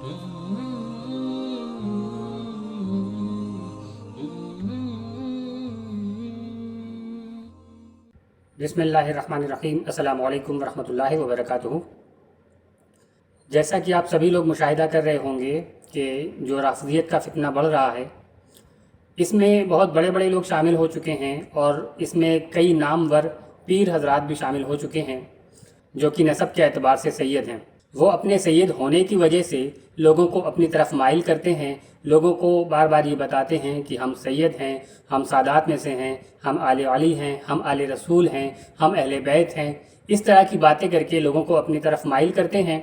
بسم اللہ الرحمن الرحیم۔ السلام علیکم ورحمۃ اللہ وبرکاتہ۔ جیسا کہ آپ سبھی لوگ مشاہدہ کر رہے ہوں گے کہ جو رافضیت کا فتنہ بڑھ رہا ہے، اس میں بہت بڑے بڑے لوگ شامل ہو چکے ہیں اور اس میں کئی نامور پیر حضرات بھی شامل ہو چکے ہیں جو کہ نسب کے اعتبار سے سید ہیں۔ وہ اپنے سید ہونے کی وجہ سے لوگوں کو اپنی طرف مائل کرتے ہیں، لوگوں کو بار بار یہ بتاتے ہیں کہ ہم سید ہیں، ہم سادات میں سے ہیں، ہم آل علی ہیں، ہم آل رسول ہیں، ہم اہل بیت ہیں۔ اس طرح کی باتیں کر کے لوگوں کو اپنی طرف مائل کرتے ہیں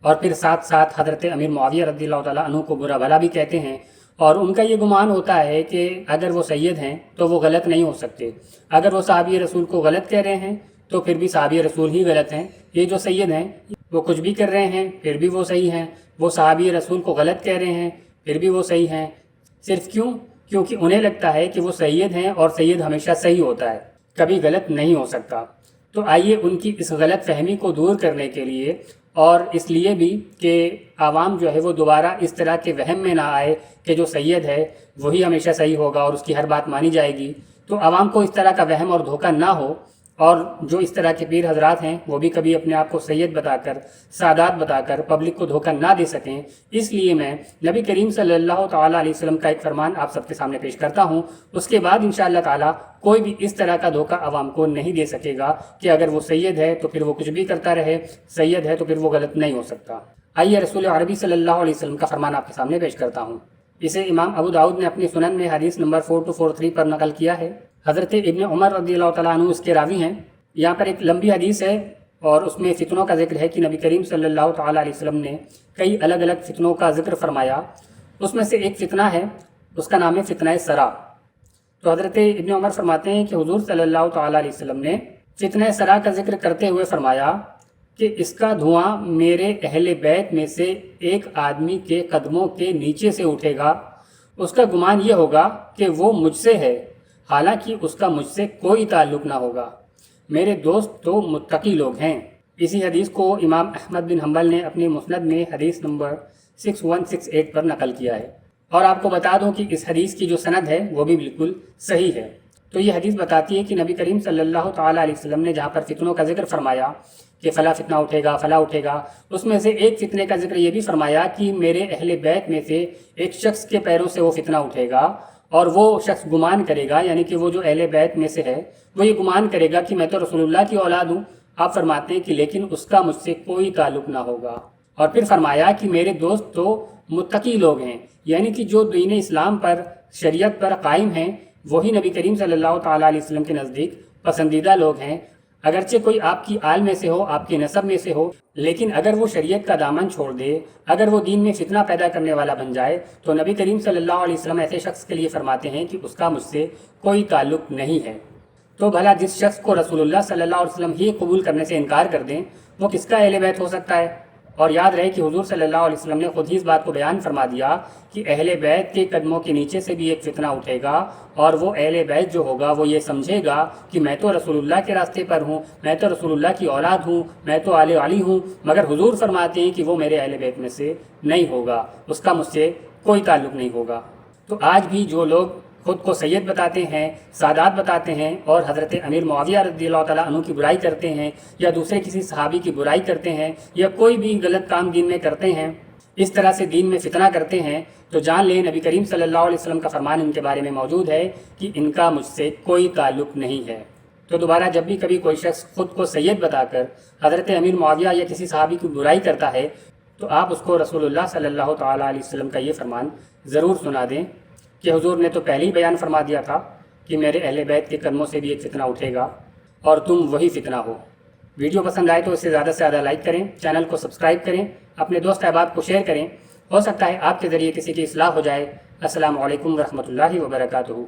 اور پھر ساتھ ساتھ حضرت امیر معاویہ رضی اللہ تعالیٰ عنہ کو برا بھلا بھی کہتے ہیں، اور ان کا یہ گمان ہوتا ہے کہ اگر وہ سید ہیں تو وہ غلط نہیں ہو سکتے، اگر وہ صحابی رسول کو غلط کہہ رہے ہیں تو پھر بھی صحابی رسول ہی غلط ہیں، یہ جو سید ہیں وہ کچھ بھی کر رہے ہیں پھر بھی وہ صحیح ہیں، وہ صحابی رسول کو غلط کہہ رہے ہیں پھر بھی وہ صحیح ہیں۔ صرف کیونکہ انہیں لگتا ہے کہ وہ سید ہیں اور سید ہمیشہ صحیح ہوتا ہے، کبھی غلط نہیں ہو سکتا۔ تو آئیے ان کی اس غلط فہمی کو دور کرنے کے لیے، اور اس لیے بھی کہ عوام جو ہے وہ دوبارہ اس طرح کے وہم میں نہ آئے کہ جو سید ہے وہی ہمیشہ صحیح ہوگا اور اس کی ہر بات مانی جائے گی، تو عوام کو اس طرح کا وہم اور دھوکہ نہ ہو، اور جو اس طرح کے پیر حضرات ہیں وہ بھی کبھی اپنے آپ کو سید بتا کر، سادات بتا کر پبلک کو دھوکہ نہ دے سکیں، اس لیے میں نبی کریم صلی اللہ تعالیٰ علیہ وسلم کا ایک فرمان آپ سب کے سامنے پیش کرتا ہوں۔ اس کے بعد انشاءاللہ تعالیٰ کوئی بھی اس طرح کا دھوکہ عوام کو نہیں دے سکے گا کہ اگر وہ سید ہے تو پھر وہ کچھ بھی کرتا رہے، سید ہے تو پھر وہ غلط نہیں ہو سکتا۔ آئیے رسول عربی صلی اللہ علیہ وسلم کا فرمان آپ کے سامنے پیش کرتا ہوں۔ اسے امام ابو داؤد نے اپنی سنن میں حدیث نمبر 4243 پر نقل کیا ہے۔ حضرت ابن عمر رضی اللہ تعالیٰ عنہ اس کے راوی ہیں۔ یہاں پر ایک لمبی حدیث ہے اور اس میں فتنوں کا ذکر ہے کہ نبی کریم صلی اللہ تعالیٰ علیہ وسلم نے کئی الگ الگ فتنوں کا ذکر فرمایا۔ اس میں سے ایک فتنہ ہے، اس کا نام ہے فتنہ سرا۔ تو حضرت ابن عمر فرماتے ہیں کہ حضور صلی اللہ تعالیٰ علیہ وسلم نے فتنہ سرا کا ذکر کرتے ہوئے فرمایا کہ اس کا دھواں میرے اہل بیت میں سے ایک آدمی کے قدموں کے نیچے سے اٹھے گا، اس کا گمان یہ ہوگا کہ وہ مجھ سے ہے، حالانکہ اس کا مجھ سے کوئی تعلق نہ ہوگا، میرے دوست تو متقی لوگ ہیں۔ اسی حدیث کو امام احمد بن حنبل نے اپنی مسند میں حدیث نمبر 6168 پر نقل کیا ہے، اور آپ کو بتا دوں کہ اس حدیث کی جو سند ہے وہ بھی بالکل صحیح ہے۔ تو یہ حدیث بتاتی ہے کہ نبی کریم صلی اللہ تعالیٰ علیہ وسلم نے جہاں پر فتنوں کا ذکر فرمایا کہ فلاں فتنہ اٹھے گا، فلاں اٹھے گا، اس میں سے ایک فتنے کا ذکر یہ بھی فرمایا کہ میرے اہل بیت میں سے ایک شخص کے پیروں سے وہ فتنہ اٹھے گا، اور وہ شخص گمان کرے گا، یعنی کہ وہ جو اہل بیت میں سے ہے وہ یہ گمان کرے گا کہ میں تو رسول اللہ کی اولاد ہوں۔ آپ فرماتے ہیں کہ لیکن اس کا مجھ سے کوئی تعلق نہ ہوگا، اور پھر فرمایا کہ میرے دوست تو متقی لوگ ہیں، یعنی کہ جو دین اسلام پر، شریعت پر قائم ہیں وہی نبی کریم صلی اللہ تعالیٰ علیہ وسلم کے نزدیک پسندیدہ لوگ ہیں۔ اگرچہ کوئی آپ کی آل میں سے ہو، آپ کے نسب میں سے ہو، لیکن اگر وہ شریعت کا دامن چھوڑ دے، اگر وہ دین میں فتنہ پیدا کرنے والا بن جائے، تو نبی کریم صلی اللہ علیہ وسلم ایسے شخص کے لیے فرماتے ہیں کہ اس کا مجھ سے کوئی تعلق نہیں ہے۔ تو بھلا جس شخص کو رسول اللہ صلی اللہ علیہ وسلم ہی قبول کرنے سے انکار کر دیں وہ کس کا اہل بیت ہو سکتا ہے؟ اور یاد رہے کہ حضور صلی اللہ علیہ وسلم نے خود ہی اس بات کو بیان فرما دیا کہ اہل بیت کے قدموں کے نیچے سے بھی ایک فتنہ اٹھے گا، اور وہ اہل بیت جو ہوگا وہ یہ سمجھے گا کہ میں تو رسول اللہ کے راستے پر ہوں، میں تو رسول اللہ کی اولاد ہوں، میں تو آل علی ہوں، مگر حضور فرماتے ہیں کہ وہ میرے اہل بیت میں سے نہیں ہوگا، اس کا مجھ سے کوئی تعلق نہیں ہوگا۔ تو آج بھی جو لوگ خود کو سید بتاتے ہیں، سادات بتاتے ہیں، اور حضرت امیر معاویہ رضی اللہ تعالیٰ عنہ کی برائی کرتے ہیں، یا دوسرے کسی صحابی کی برائی کرتے ہیں، یا کوئی بھی غلط کام دین میں کرتے ہیں، اس طرح سے دین میں فتنہ کرتے ہیں، تو جان لیں نبی کریم صلی اللہ علیہ وسلم کا فرمان ان کے بارے میں موجود ہے کہ ان کا مجھ سے کوئی تعلق نہیں ہے۔ تو دوبارہ جب بھی کبھی کوئی شخص خود کو سید بتا کر حضرت امیر معاویہ یا کسی صحابی کی برائی کرتا ہے تو آپ اس کو رسول اللہ صلی اللہ تعالیٰ علیہ وسلم کا یہ فرمان ضرور سنا دیں کہ حضور نے تو پہلے ہی بیان فرما دیا تھا کہ میرے اہل بیت کے قدموں سے بھی ایک فتنہ اٹھے گا اور تم وہی فتنہ ہو۔ ویڈیو پسند آئے تو اسے زیادہ سے زیادہ لائک کریں، چینل کو سبسکرائب کریں، اپنے دوست احباب کو شیئر کریں، ہو سکتا ہے آپ کے ذریعے کسی کی اصلاح ہو جائے۔ السلام علیکم ورحمۃ اللہ وبرکاتہ۔